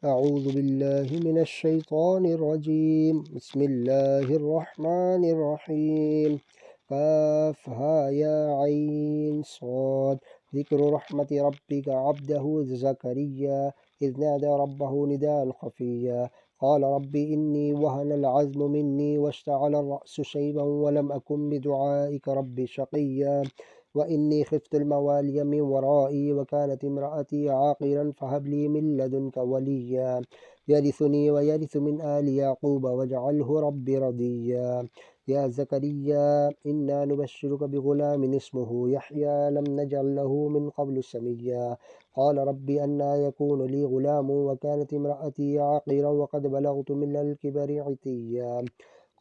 أعوذ بالله من الشيطان الرجيم. بسم الله الرحمن الرحيم. كاف ها يا عين صاد. ذكر رحمة ربك عبده زكريا إذ نادى ربه نداء خفيا قال رب إني وهن العزم مني واشتعل الرأس شيبا ولم أكن بدعائك رب شقيا وإني خفت الموالي من ورائي وكانت امرأتي عاقرا فهب لي من لدنك وليا يرثني ويرث من آل يعقوب واجعله رب رضيا يا زكريا إنا نبشرك بغلام اسمه يحيى لم نجعل له من قبل سميا قال رب أنى يكون لي غلام وكانت امرأتي عاقرا وقد بلغت من الكبر عتيا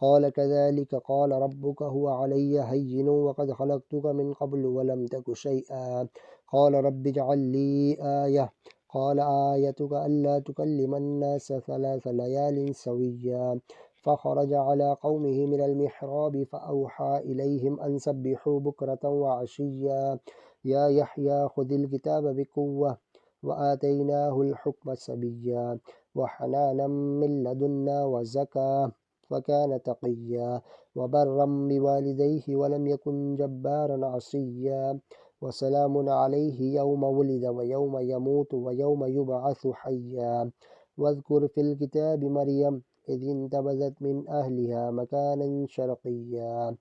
قال كذلك قال ربك هو علي هين وقد خلقتك من قبل ولم تك شيئا قال رب اجعل لي آية قال آيتك ألا تكلم الناس 3 ليال سويا فخرج على قومه من المحراب فأوحى إليهم أن سبحوا بكرة وعشيا يا يحيى خذ الكتاب بقوة وآتيناه الحكم سبيا وحنانا من لدنا وزكاة وكان تقيا وبرا بوالديه ولم يكن جبارا عصيا وسلام عليه يوم ولد ويوم يموت ويوم يبعث حيا واذكر في الكتاب مريم إذ انتبذت من أهلها مكانا شرقيا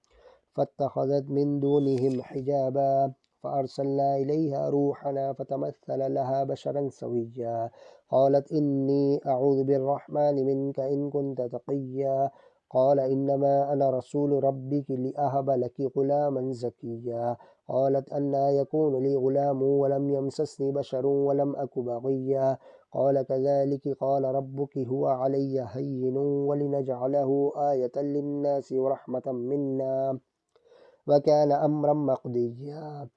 فاتخذت من دونهم حجابا فأرسلنا إليها روحنا فتمثل لها بشرا سويا قالت إني أعوذ بالرحمن منك إن كنت تقيا قال إنما أنا رسول ربك لأهب لك غلاما زكيا قالت أنى يكون لي غلام ولم يمسسني بشر ولم أك بغيا قال كذلك قال ربك هو علي هين ولنجعله آية للناس ورحمة منا وكان أمرا مقضيا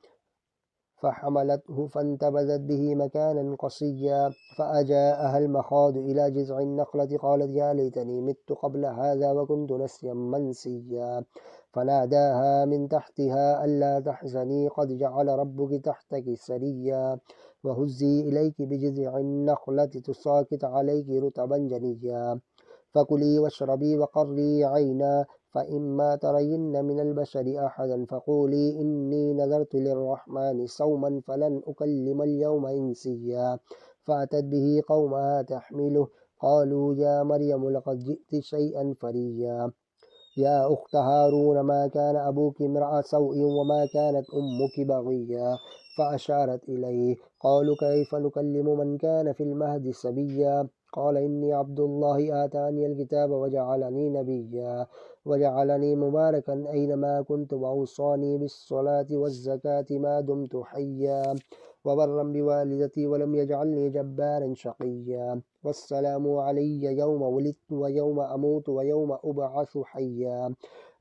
فحملته فانتبذت به مكانا قصيا فأجاءها المخاض إلى جذع النخلة قالت يا ليتني مت قبل هذا وكنت نسيا منسيا فناداها من تحتها ألا تحزني قد جعل ربك تحتك سريا وهزي إليك بجذع النخلة تساقط عليك رطبا جنيا فكلي واشربي وقري عينا فإما ترين من البشر أحدا فقولي إني نذرت للرحمن صوما فلن أكلم اليوم إنسيا فأتت به قومها تحمله قالوا يا مريم لقد جئت شيئا فريا يا أخت هارون ما كان أبوك امرأ سوء وما كانت أمك بغيا فأشارت إليه قالوا كيف نكلم من كان في المهد سبيا قال إني عبد الله آتاني الكتاب وجعلني نبيا وجعلني مباركا أينما كنت وأوصاني بالصلاة والزكاة ما دمت حيا وبرا بوالدتي ولم يجعلني جبارا شقيا والسلام علي يوم ولدت ويوم أموت ويوم أبعث حيا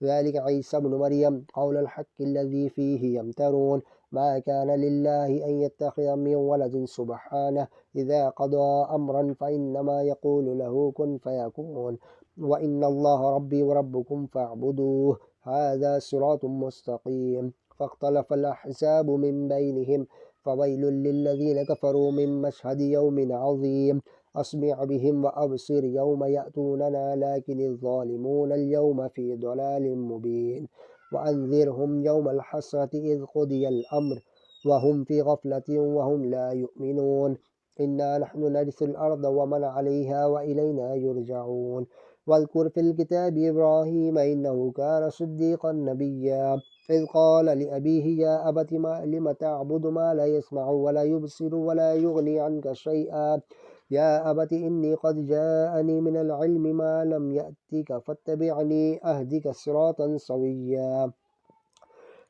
ذلك عيسى بن مريم قول الحق الذي فيه يمترون ما كان لله أن يتخذ من ولد سبحانه إذا قضى أمرا فإنما يقول له كن فيكون وإن الله ربي وربكم فاعبدوه هذا صراط مستقيم فاختلف الأحزاب من بينهم فويل للذين كفروا من مشهد يوم عظيم أسمع بهم وأبصر يوم يأتوننا لكن الظالمون اليوم في ضلال مبين وأنذرهم يوم الحسرة إذ قضي الأمر وهم في غفلة وهم لا يؤمنون إنا نحن نرث الأرض ومن عليها وإلينا يرجعون واذكر في الكتاب إبراهيم إنه كان صديقا نبيا إذ قال لأبيه يا أبت ما لم تعبد ما لا يسمع ولا يبصر ولا يغني عنك شيئا يا أبت إني قد جاءني من العلم ما لم يأتك فاتبعني أهدك صراطا سويا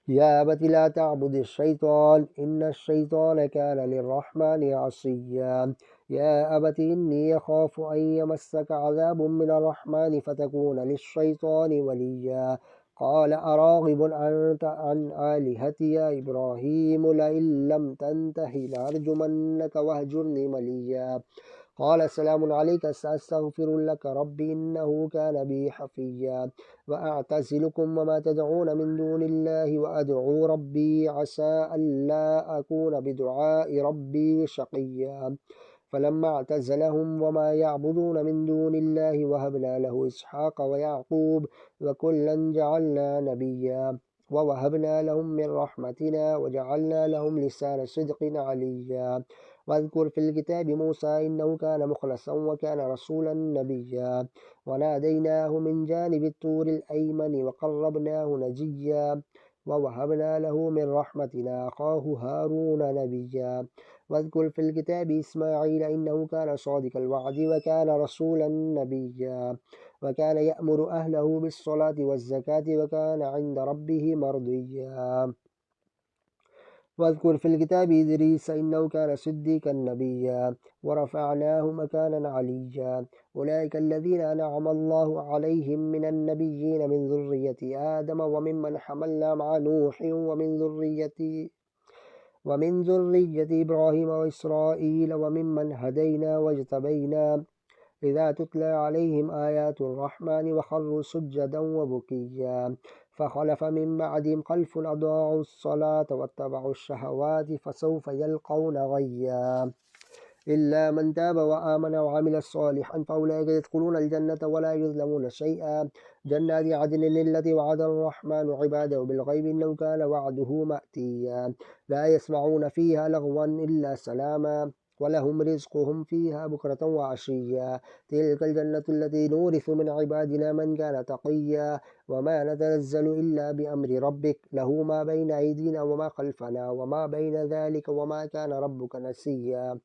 يا أبت لا تعبد الشيطان إن الشيطان كان للرحمن عصيا يا أبت إني أخاف أن يمسك عذاب من الرحمن فتكون للشيطان وليا قال أراغب أنت عن آلهتي يا إبراهيم لئن لم تنته لأرجمنك واهجرني مليا قال سلام عليك سأستغفر لك ربي إنه كان بي حفيا وأعتزلكم وما تدعون من دون الله وأدعو ربي عسى ألا أكون بدعاء ربي شقيا فلما اعتزلهم وما يعبدون من دون الله وهبنا له إسحاق ويعقوب وكلا جعلنا نبيا ووهبنا لهم من رحمتنا وجعلنا لهم لسان صدق عليا واذكر في الكتاب موسى إنه كان مخلصا وكان رسولا نبيا وناديناه من جانب الطور الأيمن وقربناه نجيا ووهبنا له من رحمتنا أخاه هارون نبيا واذكر في الكتاب إسماعيل إنه كان صادق الوعد وكان رسولا نبيا وكان يأمر أهله بالصلاة والزكاة وكان عند ربه مرضيا واذكر في الكتاب إدريس إنه كان صديقا نبيا ورفعناه مكانا عليا أولئك الذين أنعم الله عليهم من النبيين من ذرية آدم وممن حملنا مع نوح ومن ذرية إبراهيم وإسرائيل وممن هدينا واجتبينا إذا تتلى عليهم آيات الرحمن وخروا سجدا وبكيا فخلف من بعدهم خلف أضاعوا الصلاة واتبعوا الشهوات فسوف يلقون غيا إلا من تاب وآمن وعمل صالحا فأولئك يدخلون الجنة ولا يظلمون شيئا جنات عدن التي وعد الرحمن عباده بالغيب إنه كان وعده مأتيا لا يسمعون فيها لغوا إلا سلاما ولهم رزقهم فيها بكرة وعشيا تلك الجنة التي نورث من عبادنا من كان تقيا وما نتنزل إلا بأمر ربك له ما بين أيدينا وما خلفنا وما بين ذلك وما كان ربك نسيا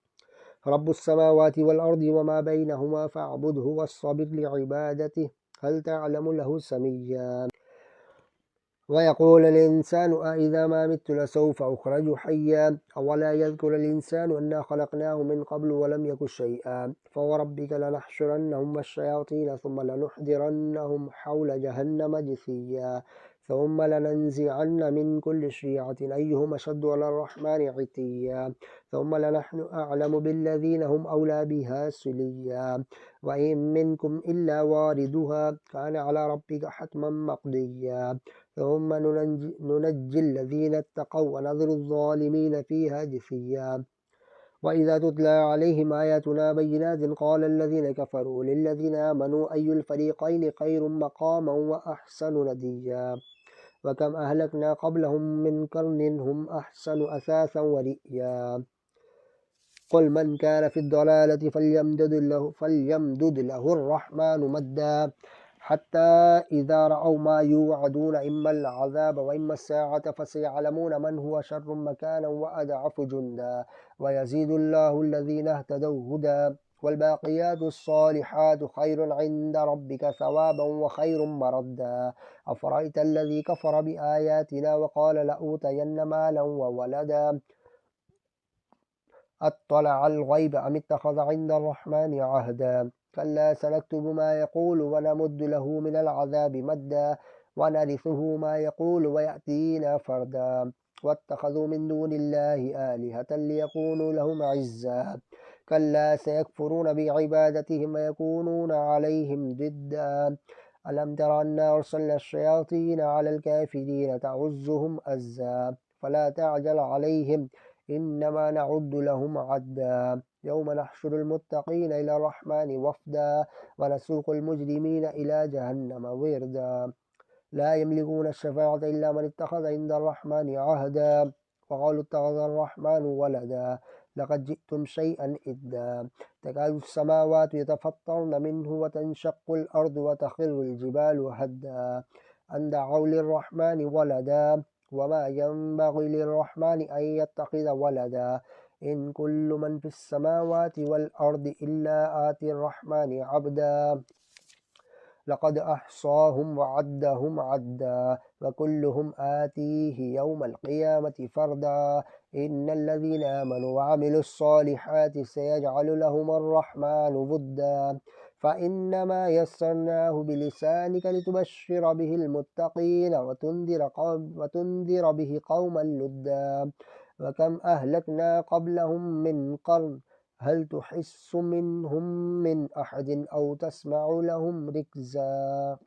رب السماوات والأرض وما بينهما فاعبده واصطبر لعبادته هل تعلم له سميا ويقول الإنسان أإذا ما مت لسوف أخرج حيا أولا يذكر الإنسان أنا خلقناه من قبل ولم يك شيئا فوربك لنحشرنهم والشياطين ثم لنحضرنهم حول جهنم جثيا ثم لننزعن من كل شيعة أيهم أشد على الرحمن عتيا ثم لنحن أعلم بالذين هم أولى بها سليا وإن منكم إلا واردها كان على ربك حتما مقضيا ثم ننجي الذين اتقوا ونذر الظالمين فيها جثيا وإذا تتلى عليهم آياتنا بينات قال الذين كفروا للذين آمنوا أي الفريقين خير مقاما وأحسن نديا وكم أهلكنا قبلهم من قرن هم أحسن أثاثا ورئيا قل من كان في الضلالة فليمدد له الرحمن مدا حتى إذا رأوا ما يوعدون إما العذاب وإما الساعة فسيعلمون من هو شر مكانا وأضعف جندا ويزيد الله الذين اهتدوا هدى والباقيات الصالحات خير عند ربك ثوابا وخير مردا أفرأيت الذي كفر بآياتنا وقال لأوتين مالا وولدا أطلع الغيب أم اتخذ عند الرحمن عهدا كلا سنكتب ما يقول ونمد له من العذاب مدا ونرثه ما يقول ويأتينا فردا واتخذوا من دون الله آلهة ليكونوا لهم عزا كلا سيكفرون بعبادتهم ويكونون عليهم ضدا ألم تر أنا أرسلنا الشياطين على الكافرين تعزهم أزا فلا تعجل عليهم إنما نعد لهم عدا يوم نحشر المتقين إلى الرحمن وفدا ونسوق المجرمين إلى جهنم وردا لا يملكون الشفاعة إلا من اتخذ عند الرحمن عهدا وقالوا اتخذ الرحمن ولدا لقد جئتم شيئا إدا تكاد السماوات يتفطرن منه وتنشق الأرض وتخر الجبال هدا أن دعوا للرحمن ولدا وما ينبغي للرحمن أن يتخذ ولدا إن كل من في السماوات والأرض إلا آتي الرحمن عبدا لقد أحصاهم وعدهم عدا وكلهم آتيه يوم القيامة فردا إن الذين آمنوا وعملوا الصالحات سيجعل لهم الرحمن ودا فإنما يسرناه بلسانك لتبشر به المتقين وتنذر به قوما لدا وكم أهلكنا قبلهم من قرن هل تحس منهم من أحد أو تسمع لهم ركزا